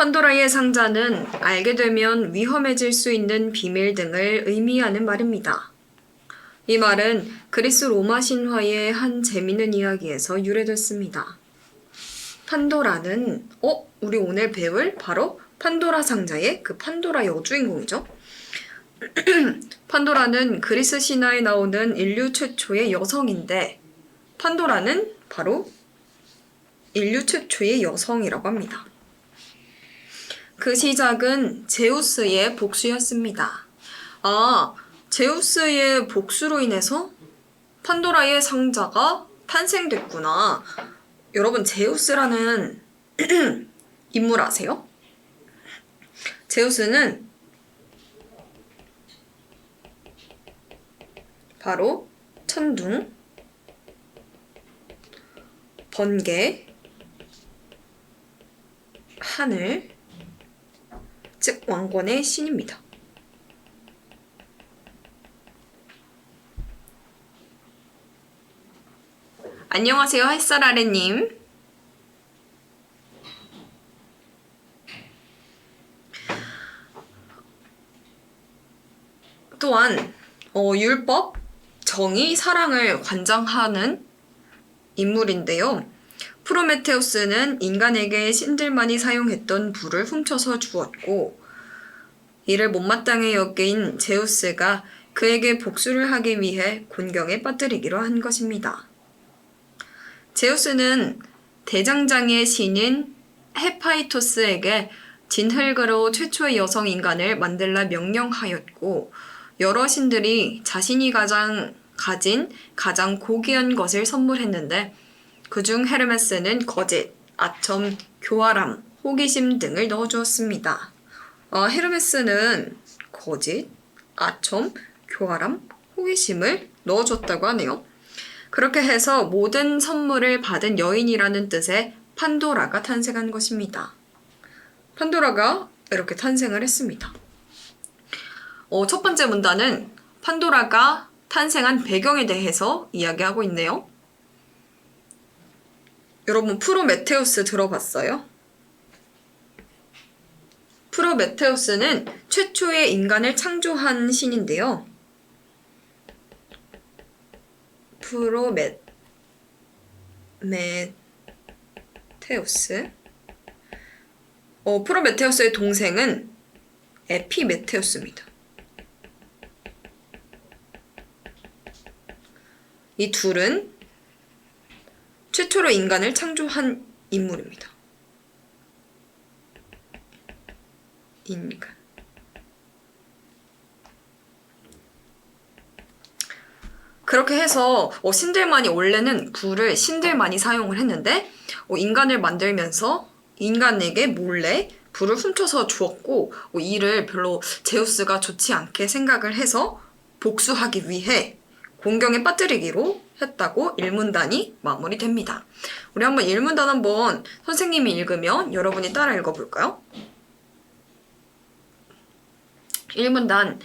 판도라의 상자는 알게 되면 위험해질 수 있는 비밀 등을 의미하는 말입니다. 이 말은 그리스 로마 신화의 한 재미있는 이야기에서 유래됐습니다. 판도라는 우리 오늘 배울 바로 판도라 상자의 그 판도라 여주인공이죠. 판도라는 그리스 신화에 나오는 인류 최초의 여성인데 판도라는 바로 인류 최초의 여성이라고 합니다. 그 시작은 제우스의 복수였습니다. 제우스의 복수로 인해서 판도라의 상자가 탄생됐구나. 여러분, 제우스라는 인물 아세요? 제우스는 바로 천둥, 번개, 하늘, 즉 왕권의 신입니다. 안녕하세요, 햇살아래님. 또한 율법, 정의, 사랑을 관장하는 인물인데요. 프로메테우스는 인간에게 신들만이 사용했던 불을 훔쳐서 주었고 이를 못마땅해 여긴 제우스가 그에게 복수를 하기 위해 곤경에 빠뜨리기로 한 것입니다. 제우스는 대장장의 신인 헤파이토스에게 진흙으로 최초의 여성 인간을 만들라 명령하였고 여러 신들이 자신이 가진 가장 고귀한 것을 선물했는데 그중 헤르메스는 거짓, 아첨, 교활함, 호기심 등을 넣어주었습니다. 헤르메스는 거짓, 아첨, 교활함, 호기심을 넣어줬다고 하네요. 그렇게 해서 모든 선물을 받은 여인이라는 뜻의 판도라가 탄생한 것입니다. 판도라가 이렇게 탄생을 했습니다. 첫 번째 문단은 판도라가 탄생한 배경에 대해서 이야기하고 있네요. 여러분, 프로메테우스 들어봤어요? 프로메테우스는 최초의 인간을 창조한 신인데요. 프로메테우스의 동생은 에피메테우스입니다. 이 둘은 최초로 인간을 창조한 인물입니다. 인간. 그렇게 해서 신들만이 원래는 불을 신들만이 사용을 했는데 인간을 만들면서 인간에게 몰래 불을 훔쳐서 주었고 이를 별로 제우스가 좋지 않게 생각을 해서 복수하기 위해 곤경에 빠뜨리기로 했다고 일문단이 마무리됩니다. 우리 한번 일문단 한번 선생님이 읽으면 여러분이 따라 읽어볼까요? 일문단.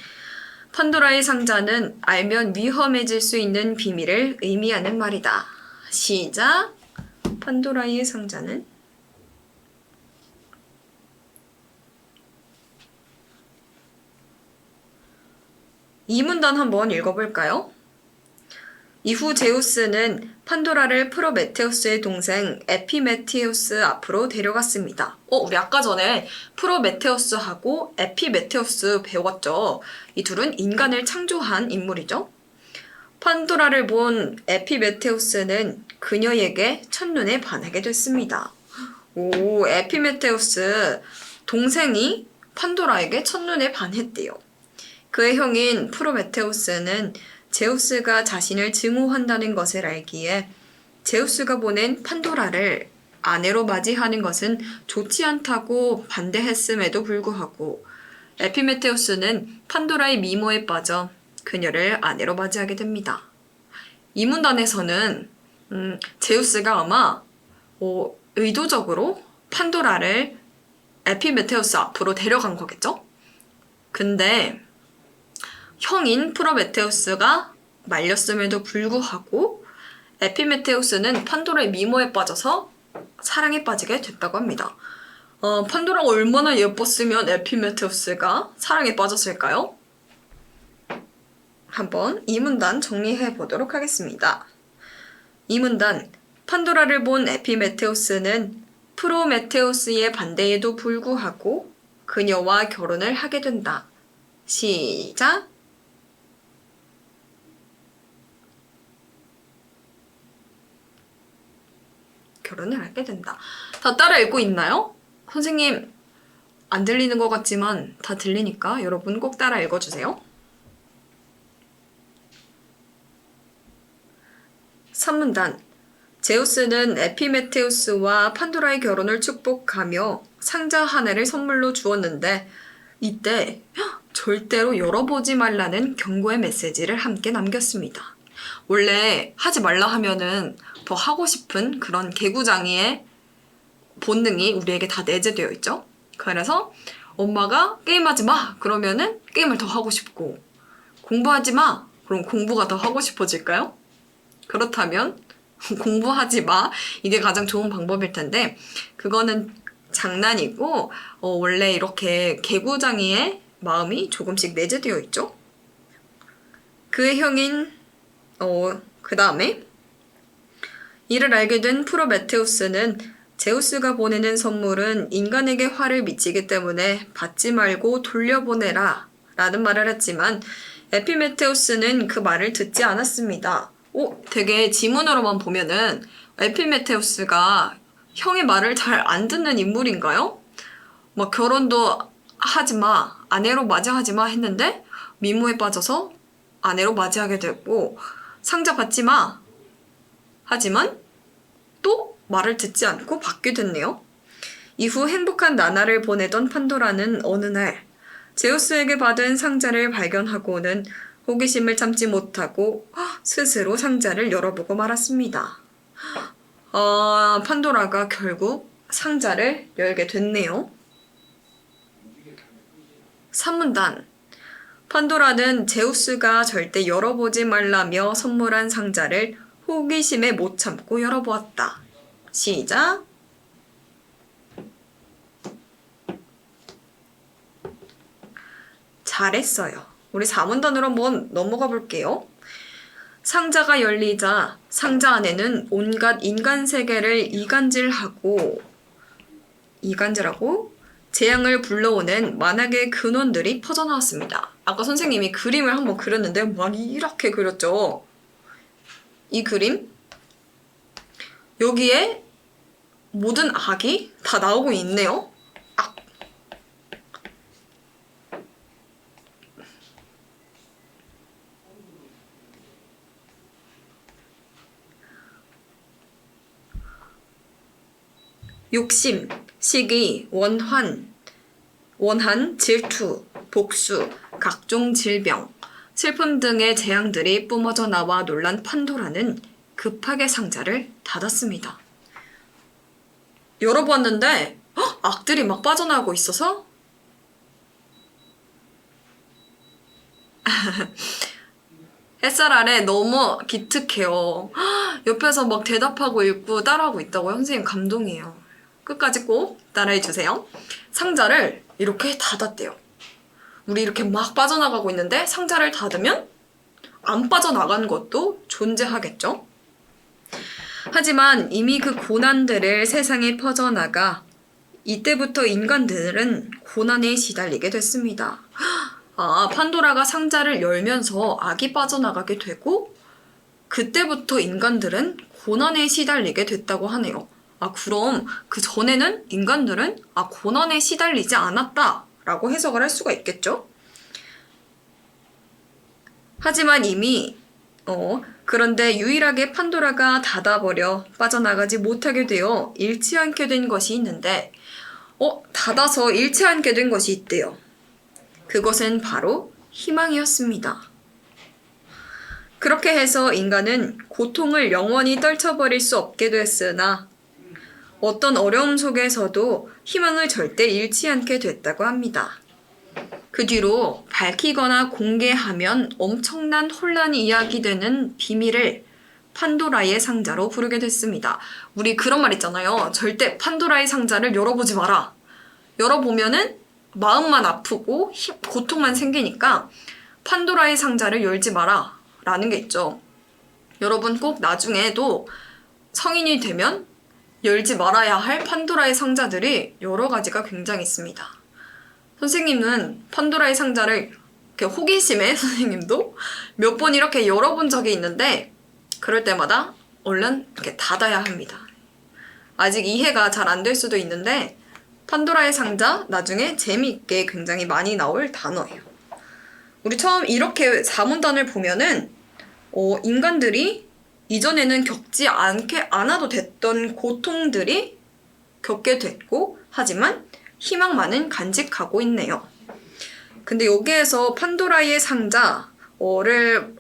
판도라의 상자는 알면 위험해질 수 있는 비밀을 의미하는 말이다. 시작. 판도라의 상자는 이 문단 한번 읽어볼까요? 이후 제우스는 판도라를 프로메테우스의 동생 에피메테우스 앞으로 데려갔습니다. 우리 아까 전에 프로메테우스하고 에피메테우스 배웠죠? 이 둘은 인간을 창조한 인물이죠. 판도라를 본 에피메테우스는 그녀에게 첫눈에 반하게 됐습니다. 에피메테우스 동생이 판도라에게 첫눈에 반했대요. 그의 형인 프로메테우스는 제우스가 자신을 증오한다는 것을 알기에 제우스가 보낸 판도라를 아내로 맞이하는 것은 좋지 않다고 반대했음에도 불구하고 에피메테우스는 판도라의 미모에 빠져 그녀를 아내로 맞이하게 됩니다. 이 문단에서는 제우스가 아마 의도적으로 판도라를 에피메테우스 앞으로 데려간 거겠죠? 근데 형인 프로메테우스가 말렸음에도 불구하고 에피메테우스는 판도라의 미모에 빠져서 사랑에 빠지게 됐다고 합니다. 판도라가 얼마나 예뻤으면 에피메테우스가 사랑에 빠졌을까요? 한번 이 문단 정리해 보도록 하겠습니다. 이 문단, 판도라를 본 에피메테우스는 프로메테우스의 반대에도 불구하고 그녀와 결혼을 하게 된다. 시작! 결혼을 하게 된다. 다 따라 읽고 있나요? 선생님, 안 들리는 것 같지만 다 들리니까 여러분 꼭 따라 읽어주세요. 3문단, 제우스는 에피메테우스와 판도라의 결혼을 축복하며 상자 하나를 선물로 주었는데 이때 절대로 열어보지 말라는 경고의 메시지를 함께 남겼습니다. 원래 하지 말라 하면은 더 하고 싶은 그런 개구장이의 본능이 우리에게 다 내재되어 있죠. 그래서 엄마가 게임하지 마! 그러면은 게임을 더 하고 싶고, 공부하지 마! 그럼 공부가 더 하고 싶어질까요? 그렇다면 공부하지 마! 이게 가장 좋은 방법일 텐데 그거는 장난이고 원래 이렇게 개구장이의 마음이 조금씩 내재되어 있죠. 그의 형인 그 다음에 이를 알게 된 프로메테우스는 제우스가 보내는 선물은 인간에게 화를 미치기 때문에 받지 말고 돌려보내라 라는 말을 했지만 에피메테우스는 그 말을 듣지 않았습니다. 되게 지문으로만 보면은 에피메테우스가 형의 말을 잘 안 듣는 인물인가요? 막 결혼도 하지 마, 아내로 맞이하지 마 했는데 미모에 빠져서 아내로 맞이하게 되고 상자 받지 마 하지만 또 말을 듣지 않고 받게 됐네요. 이후 행복한 나날을 보내던 판도라는 어느 날 제우스에게 받은 상자를 발견하고는 호기심을 참지 못하고 스스로 상자를 열어보고 말았습니다. 판도라가 결국 상자를 열게 됐네요. 3문단, 판도라는 제우스가 절대 열어보지 말라며 선물한 상자를 호기심에 못 참고 열어보았다. 시작! 잘했어요. 우리 4문단으로 한번 넘어가 볼게요. 상자가 열리자 상자 안에는 온갖 인간 세계를 이간질하고 재앙을 불러오는 만악의 근원들이 퍼져나왔습니다. 아까 선생님이 그림을 한번 그렸는데 막 이렇게 그렸죠. 이 그림 여기에 모든 악이 다 나오고 있네요. 욕심, 시기, 원한, 질투, 복수, 각종 질병, 슬픔 등의 재앙들이 뿜어져 나와 놀란 판도라는 급하게 상자를 닫았습니다. 열어봤는데 악들이 막 빠져나오고 있어서 햇살 아래 너무 기특해요. 옆에서 막 대답하고 읽고 따라하고 있다고 선생님 감동이에요. 끝까지 꼭 따라해주세요. 상자를 이렇게 닫았대요. 우리 이렇게 막 빠져나가고 있는데 상자를 닫으면 안 빠져나간 것도 존재하겠죠? 하지만 이미 그 고난들을 세상에 퍼져나가 이때부터 인간들은 고난에 시달리게 됐습니다. 판도라가 상자를 열면서 악이 빠져나가게 되고 그때부터 인간들은 고난에 시달리게 됐다고 하네요. 그럼 그 전에는 인간들은 고난에 시달리지 않았다라고 해석을 할 수가 있겠죠? 하지만 이미 그런데 유일하게 판도라가 닫아버려 빠져나가지 못하게 되어 잃지 않게 된 것이 있는데 닫아서 잃지 않게 된 것이 있대요. 그것은 바로 희망이었습니다. 그렇게 해서 인간은 고통을 영원히 떨쳐버릴 수 없게 됐으나 어떤 어려움 속에서도 희망을 절대 잃지 않게 됐다고 합니다. 그 뒤로 밝히거나 공개하면 엄청난 혼란이 이야기되는 비밀을 판도라의 상자로 부르게 됐습니다. 우리 그런 말 있잖아요. 절대 판도라의 상자를 열어보지 마라. 열어보면은 마음만 아프고 고통만 생기니까 판도라의 상자를 열지 마라 라는 게 있죠. 여러분 꼭 나중에도 성인이 되면 열지 말아야 할 판도라의 상자들이 여러 가지가 굉장히 있습니다. 선생님은 판도라의 상자를 이렇게 호기심에 선생님도 몇 번 이렇게 열어본 적이 있는데 그럴 때마다 얼른 이렇게 닫아야 합니다. 아직 이해가 잘 안 될 수도 있는데 판도라의 상자 나중에 재미있게 굉장히 많이 나올 단어예요. 우리 처음 이렇게 사문단을 보면은 인간들이 이전에는 겪지 않아도 됐던 고통들이 겪게 됐고 하지만 희망만은 간직하고 있네요. 근데 여기에서 판도라의 상자를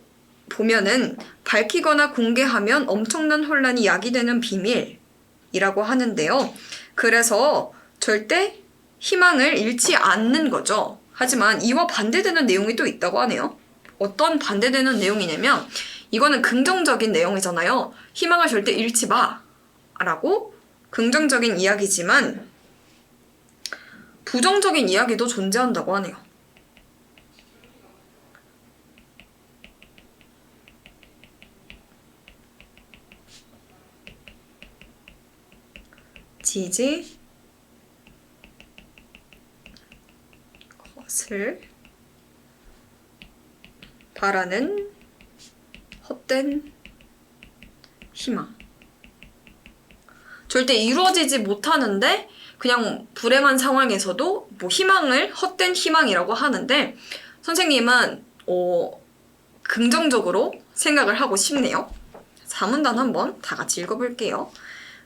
보면은 밝히거나 공개하면 엄청난 혼란이 야기되는 비밀이라고 하는데요. 그래서 절대 희망을 잃지 않는 거죠. 하지만 이와 반대되는 내용이 또 있다고 하네요. 어떤 반대되는 내용이냐면 이거는 긍정적인 내용이잖아요. 희망을 절대 잃지 마 라고 긍정적인 이야기지만 부정적인 이야기도 존재한다고 하네요. 지지 것을 바라는 헛된 희망. 절대 이루어지지 못하는데 그냥 불행한 상황에서도 뭐 희망을 헛된 희망이라고 하는데 선생님은 긍정적으로 생각을 하고 싶네요. 사문단 한번 다 같이 읽어볼게요.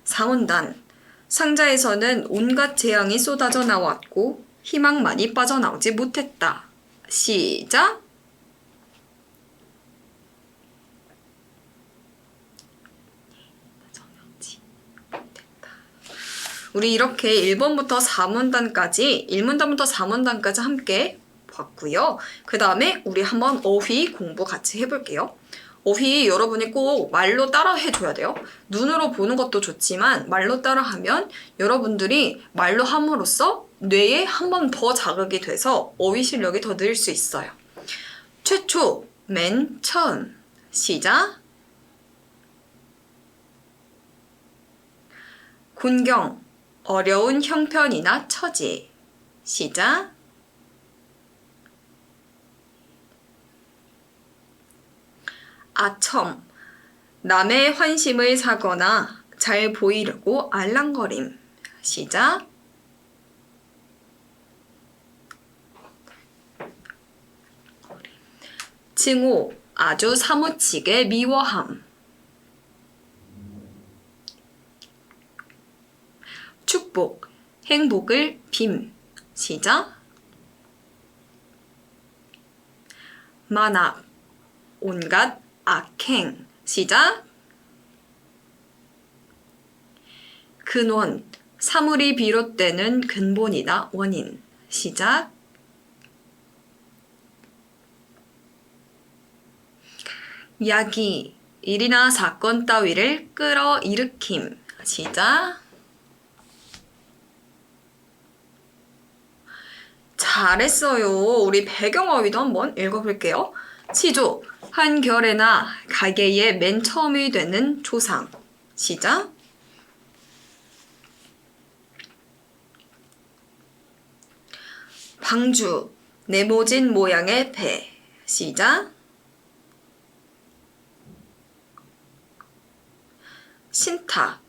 사문단. 상자에서는 온갖 재앙이 쏟아져 나왔고 희망만이 빠져나오지 못했다. 시작! 우리 이렇게 1번부터 4문단까지 1문단부터 4문단까지 함께 봤고요. 그 다음에 우리 한번 어휘 공부 같이 해볼게요. 어휘 여러분이 꼭 말로 따라 해줘야 돼요. 눈으로 보는 것도 좋지만 말로 따라하면 여러분들이 말로 함으로써 뇌에 한 번 더 자극이 돼서 어휘 실력이 더 늘 수 있어요. 최초, 맨 처음. 시작. 곤경, 어려운 형편이나 처지. 시작. 아첨, 남의 환심을 사거나 잘 보이려고 알랑거림. 시작. 증오, 아주 사무치게 미워함. 축복, 행복을 빔. 시작. 만악, 온갖 악행. 시작. 근원, 사물이 비롯되는 근본이나 원인. 시작. 야기, 일이나 사건 따위를 끌어일으킴. 시작. 잘했어요. 우리 배경어휘도 한번 읽어볼게요. 시조, 한결에나 가게의 맨 처음이 되는 조상. 시작. 방주, 네모진 모양의 배. 시작. 신탁,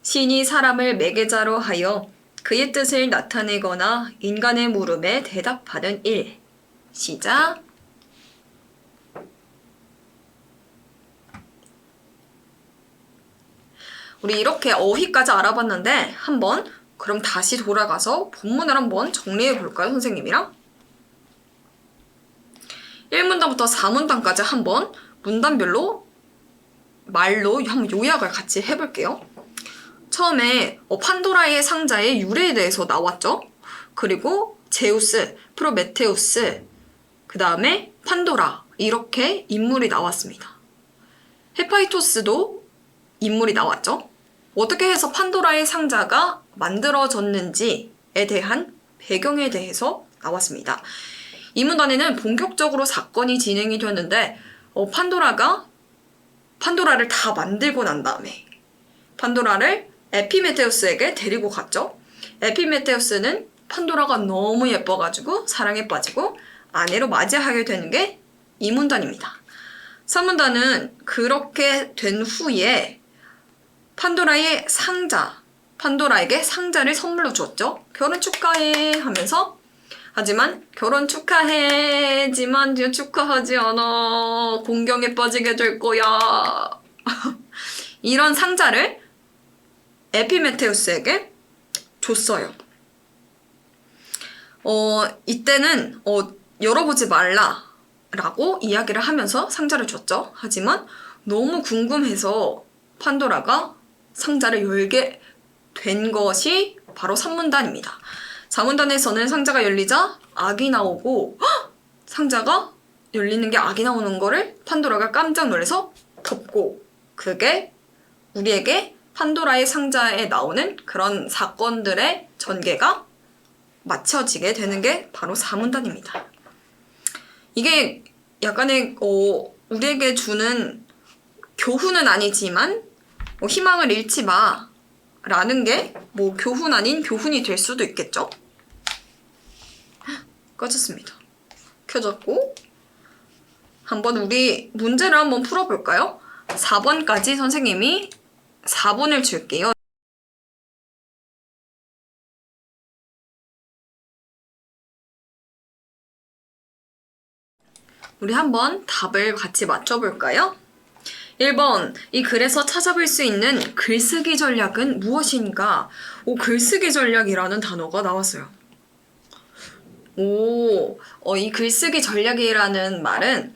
신이 사람을 매개자로 하여 그의 뜻을 나타내거나 인간의 물음에 대답하는 일. 시작. 우리 이렇게 어휘까지 알아봤는데 한번 그럼 다시 돌아가서 본문을 한번 정리해 볼까요, 선생님이랑? 1문단부터 4문단까지 한번 문단별로 말로 한번 요약을 같이 해볼게요. 처음에 판도라의 상자의 유래에 대해서 나왔죠. 그리고 제우스, 프로메테우스, 그 다음에 판도라 이렇게 인물이 나왔습니다. 헤파이토스도 인물이 나왔죠. 어떻게 해서 판도라의 상자가 만들어졌는지 대한 배경에 대해서 나왔습니다. 이 문단에는 본격적으로 사건이 진행이 되는데 판도라를 다 만들고 난 다음에 판도라를 에피메테우스에게 데리고 갔죠. 에피메테우스는 판도라가 너무 예뻐가지고 사랑에 빠지고 아내로 맞이하게 되는 게 이 문단입니다. 3문단은 그렇게 된 후에 판도라에게 상자를 선물로 주었죠. 결혼 축하해 하면서 하지만 결혼 축하해지만 축하하지 않아. 공경에 빠지게 될 거야. 이런 상자를 에피메테우스에게 줬어요. 이때는 열어보지 말라라고 이야기를 하면서 상자를 줬죠. 하지만 너무 궁금해서 판도라가 상자를 열게 된 것이 바로 3문단입니다. 4문단에서는 상자가 열리자 악이 나오고 상자가 열리는 게 악이 나오는 거를 판도라가 깜짝 놀라서 덮고 그게 우리에게 판도라의 상자에 나오는 그런 사건들의 전개가 맞춰지게 되는 게 바로 4문단입니다. 이게 약간의 우리에게 주는 교훈은 아니지만 희망을 잃지 마 라는 게 교훈 아닌 교훈이 될 수도 있겠죠? 꺼졌습니다. 켜졌고 한번 우리 문제를 한번 풀어볼까요? 4번까지 선생님이 4번을 줄게요. 우리 한번 답을 같이 맞춰볼까요? 1번, 이 글에서 찾아볼 수 있는 글쓰기 전략은 무엇인가? 글쓰기 전략이라는 단어가 나왔어요. 이 글쓰기 전략이라는 말은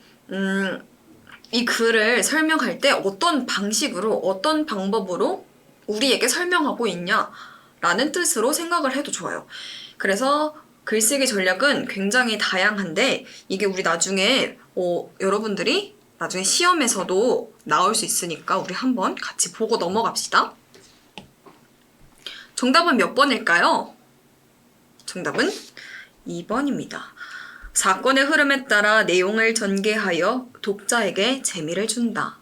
이 글을 설명할 때 어떤 방식으로, 어떤 방법으로 우리에게 설명하고 있냐라는 뜻으로 생각을 해도 좋아요. 그래서 글쓰기 전략은 굉장히 다양한데 이게 우리 나중에 여러분들이 나중에 시험에서도 나올 수 있으니까 우리 한번 같이 보고 넘어갑시다. 정답은 몇 번일까요? 정답은 2번입니다. 사건의 흐름에 따라 내용을 전개하여 독자에게 재미를 준다.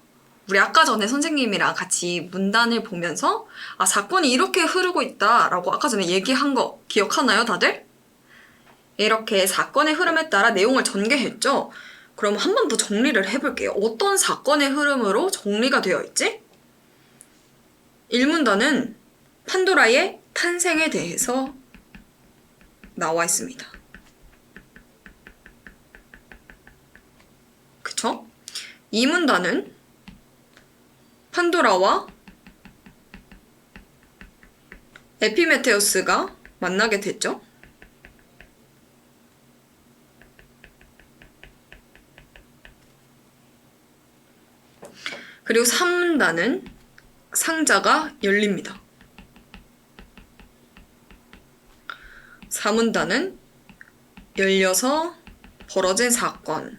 우리 아까 전에 선생님이랑 같이 문단을 보면서 사건이 이렇게 흐르고 있다라고 아까 전에 얘기한 거 기억하나요, 다들? 이렇게 사건의 흐름에 따라 내용을 전개했죠? 그럼 한 번 더 정리를 해볼게요. 어떤 사건의 흐름으로 정리가 되어 있지? 1문단은 판도라의 탄생에 대해서 나와 있습니다. 그쵸? 2문단은 판도라와 에피메테우스가 만나게 됐죠? 그리고 3문단은 상자가 열립니다. 4문단은 열려서 벌어진 사건.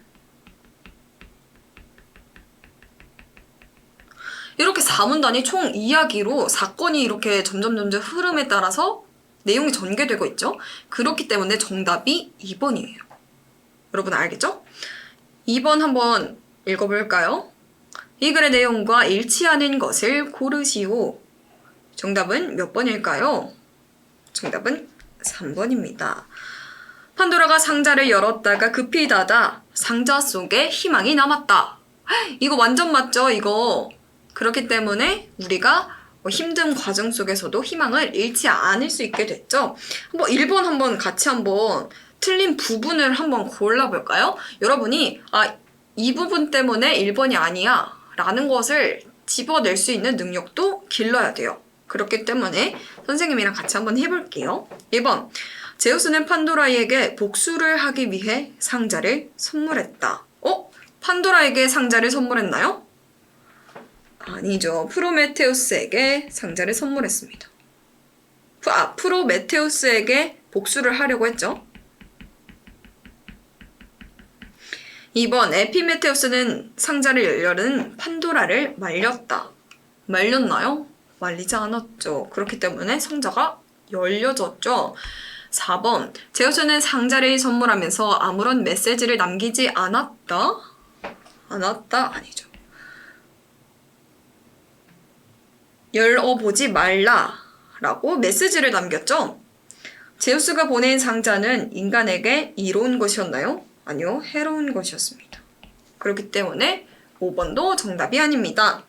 이렇게 4문단이 총 이야기로 사건이 이렇게 점점 흐름에 따라서 내용이 전개되고 있죠. 그렇기 때문에 정답이 2번이에요. 여러분 알겠죠? 2번 한번 읽어볼까요? 이 글의 내용과 일치하는 것을 고르시오. 정답은 몇 번일까요? 정답은 3번입니다. 판도라가 상자를 열었다가 급히 닫아 상자 속에 희망이 남았다. 이거 완전 맞죠? 이거. 그렇기 때문에 우리가 힘든 과정 속에서도 희망을 잃지 않을 수 있게 됐죠. 한번 1번 한번 같이 한번 틀린 부분을 한번 골라볼까요? 여러분이 이 부분 때문에 1번이 아니야 라는 것을 집어낼 수 있는 능력도 길러야 돼요. 그렇기 때문에 선생님이랑 같이 한번 해볼게요. 1번, 제우스는 판도라에게 복수를 하기 위해 상자를 선물했다. 판도라에게 상자를 선물했나요? 아니죠. 프로메테우스에게 상자를 선물했습니다. 프로메테우스에게 복수를 하려고 했죠. 2번, 에피메테우스는 상자를 열려는 판도라를 말렸다. 말렸나요? 말리지 않았죠. 그렇기 때문에 상자가 열려졌죠. 4번. 제우스는 상자를 선물하면서 아무런 메시지를 남기지 않았다? 않았다? 아니죠. 열어보지 말라 라고 메시지를 남겼죠? 제우스가 보낸 상자는 인간에게 이로운 것이었나요? 아니요, 해로운 것이었습니다. 그렇기 때문에 5번도 정답이 아닙니다.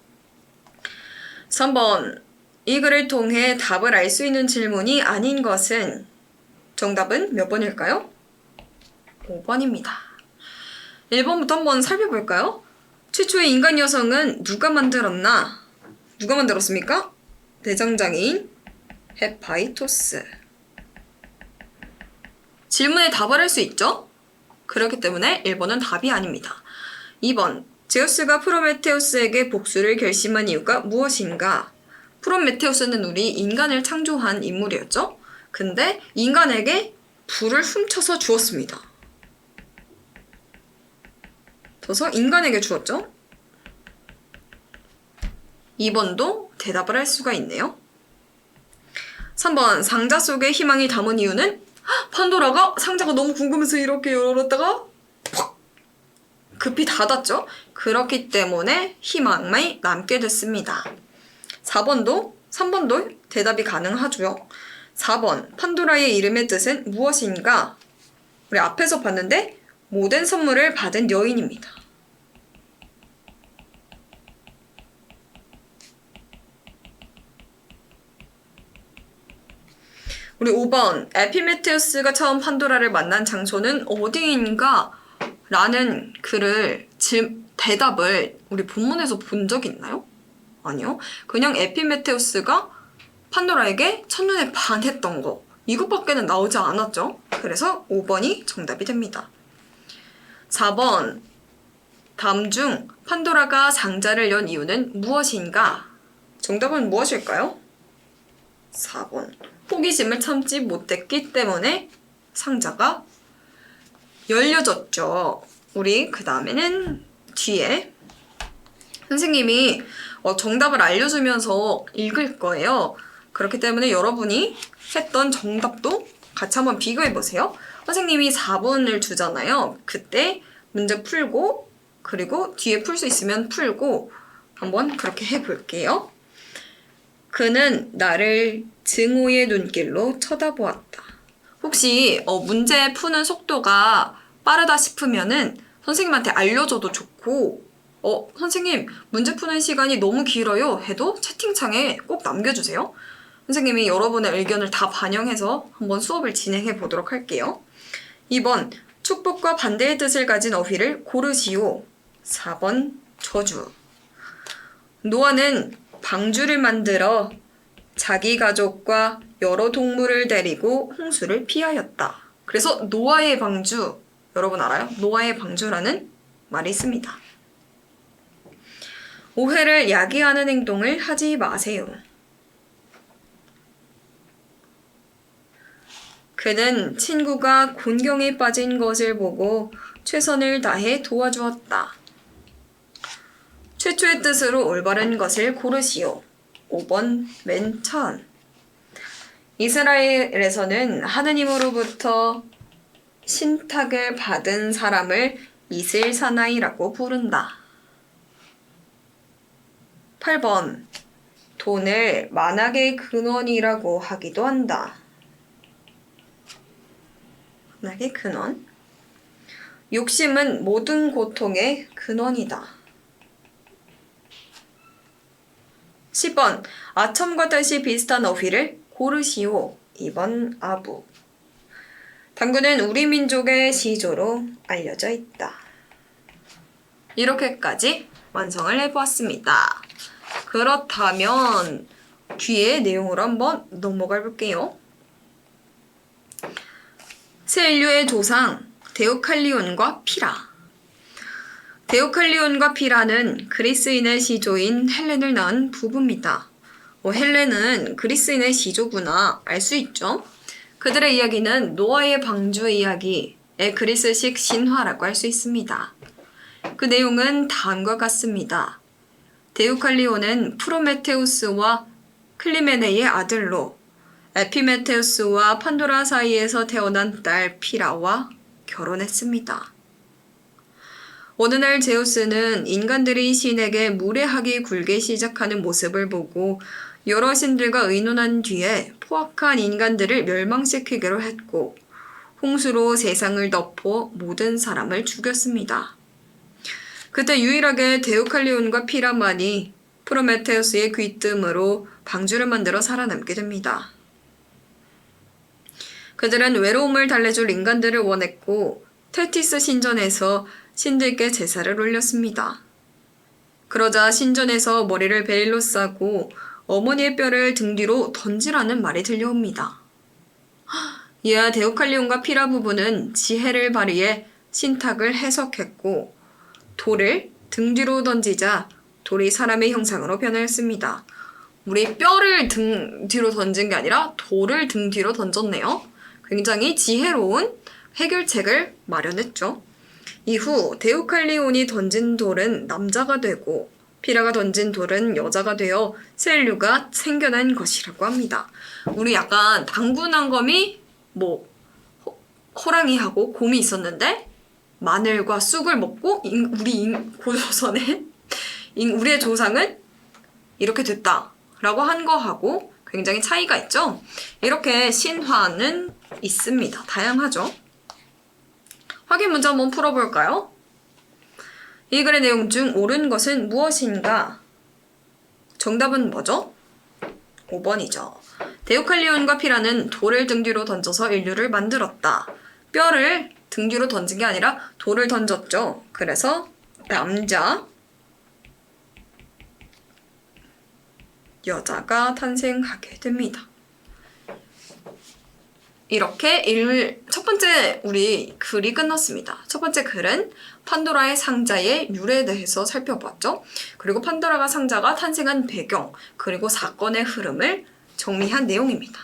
3번. 이 글을 통해 답을 알 수 있는 질문이 아닌 것은 정답은 몇 번일까요? 5번입니다. 1번부터 한번 살펴볼까요? 최초의 인간 여성은 누가 만들었나? 누가 만들었습니까? 대장장이인 헤파이토스. 질문에 답을 할 수 있죠? 그렇기 때문에 1번은 답이 아닙니다. 2번. 제우스가 프로메테우스에게 복수를 결심한 이유가 무엇인가? 프로메테우스는 우리 인간을 창조한 인물이었죠? 근데 인간에게 불을 훔쳐서 주었습니다. 그래서 인간에게 주었죠? 2번도 대답을 할 수가 있네요. 3번. 상자 속에 희망이 담은 이유는? 판도라가 상자가 너무 궁금해서 이렇게 열었다가 퍽! 급히 닫았죠? 그렇기 때문에 희망만 남게 됐습니다. 3번도 대답이 가능하죠. 4번. 판도라의 이름의 뜻은 무엇인가? 우리 앞에서 봤는데 모든 선물을 받은 여인입니다. 우리 5번. 에피메테우스가 처음 판도라를 만난 장소는 어디인가? 라는 대답을 우리 본문에서 본 적 있나요? 아니요. 그냥 에피메테우스가 판도라에게 첫눈에 반했던 거, 이것밖에는 나오지 않았죠. 그래서 5번이 정답이 됩니다. 4번. 다음 중 판도라가 상자를 연 이유는 무엇인가? 정답은 무엇일까요? 4번. 호기심을 참지 못했기 때문에 상자가 열려졌죠. 우리 그 다음에는 뒤에 선생님이 정답을 알려주면서 읽을 거예요. 그렇기 때문에 여러분이 했던 정답도 같이 한번 비교해보세요. 선생님이 4번을 주잖아요. 그때 문제 풀고 그리고 뒤에 풀 수 있으면 풀고 한번 그렇게 해볼게요. 그는 나를 증오의 눈길로 쳐다보았다. 혹시 문제 푸는 속도가 빠르다 싶으면은 선생님한테 알려줘도 좋고 선생님 문제 푸는 시간이 너무 길어요 해도 채팅창에 꼭 남겨주세요. 선생님이 여러분의 의견을 다 반영해서 한번 수업을 진행해 보도록 할게요. 2번. 축복과 반대의 뜻을 가진 어휘를 고르시오. 4번. 저주. 노아는 방주를 만들어 자기 가족과 여러 동물을 데리고 홍수를 피하였다. 그래서 노아의 방주, 여러분 알아요? 노아의 방주라는 말이 있습니다. 오해를 야기하는 행동을 하지 마세요. 그는 친구가 곤경에 빠진 것을 보고 최선을 다해 도와주었다. 최초의 뜻으로 올바른 것을 고르시오. 5번 맨 처음. 이스라엘에서는 하느님으로부터 신탁을 받은 사람을 이슬 사나이라고 부른다. 8번. 돈을 만악의 근원이라고 하기도 한다. 만악의 근원. 욕심은 모든 고통의 근원이다. 10번. 아첨과 다시 비슷한 어휘를 고르시오. 2번 아부. 당구는 우리 민족의 시조로 알려져 있다. 이렇게까지 완성을 해보았습니다. 그렇다면 뒤에 내용으로 한번 넘어가 볼게요. 새 인류의 조상 데오칼리온과 피라. 데오칼리온과 피라는 그리스인의 시조인 헬렌을 낳은 부부입니다. 헬렌은 그리스인의 시조구나 알 수 있죠? 그들의 이야기는 노아의 방주 이야기의 그리스식 신화라고 할 수 있습니다. 그 내용은 다음과 같습니다. 데우칼리온은 프로메테우스와 클리메네의 아들로 에피메테우스와 판도라 사이에서 태어난 딸 피라와 결혼했습니다. 어느 날 제우스는 인간들이 신에게 무례하게 굴게 시작하는 모습을 보고 여러 신들과 의논한 뒤에 포악한 인간들을 멸망시키기로 했고 홍수로 세상을 덮어 모든 사람을 죽였습니다. 그때 유일하게 데우칼리온과 피라만이 프로메테우스의 귀뜸으로 방주를 만들어 살아남게 됩니다. 그들은 외로움을 달래줄 인간들을 원했고 테티스 신전에서 신들께 제사를 올렸습니다. 그러자 신전에서 머리를 베일로 싸고 어머니의 뼈를 등 뒤로 던지라는 말이 들려옵니다. 이에 데우칼리온과 피라 부부는 지혜를 발휘해 신탁을 해석했고 돌을 등 뒤로 던지자 돌이 사람의 형상으로 변하였습니다. 우리 뼈를 등 뒤로 던진 게 아니라 돌을 등 뒤로 던졌네요. 굉장히 지혜로운 해결책을 마련했죠. 이후 데우칼리온이 던진 돌은 남자가 되고 피라가 던진 돌은 여자가 되어 새 인류가 생겨난 것이라고 합니다. 우리 약간 당구난검이 호랑이하고 곰이 있었는데 마늘과 쑥을 먹고 고조선에 우리의 조상은 이렇게 됐다라고 한 거하고 굉장히 차이가 있죠. 이렇게 신화는 있습니다. 다양하죠. 확인 문제 한번 풀어볼까요? 이 글의 내용 중 옳은 것은 무엇인가? 정답은 뭐죠? 5번이죠. 데우칼리온과 피라는 돌을 등 뒤로 던져서 인류를 만들었다. 뼈를 등 뒤로 던진 게 아니라 돌을 던졌죠. 그래서 남자, 여자가 탄생하게 됩니다. 이렇게 첫 번째 우리 글이 끝났습니다. 첫 번째 글은 판도라의 상자의 유래에 대해서 살펴봤죠. 그리고 판도라가 상자가 탄생한 배경, 그리고 사건의 흐름을 정리한 내용입니다.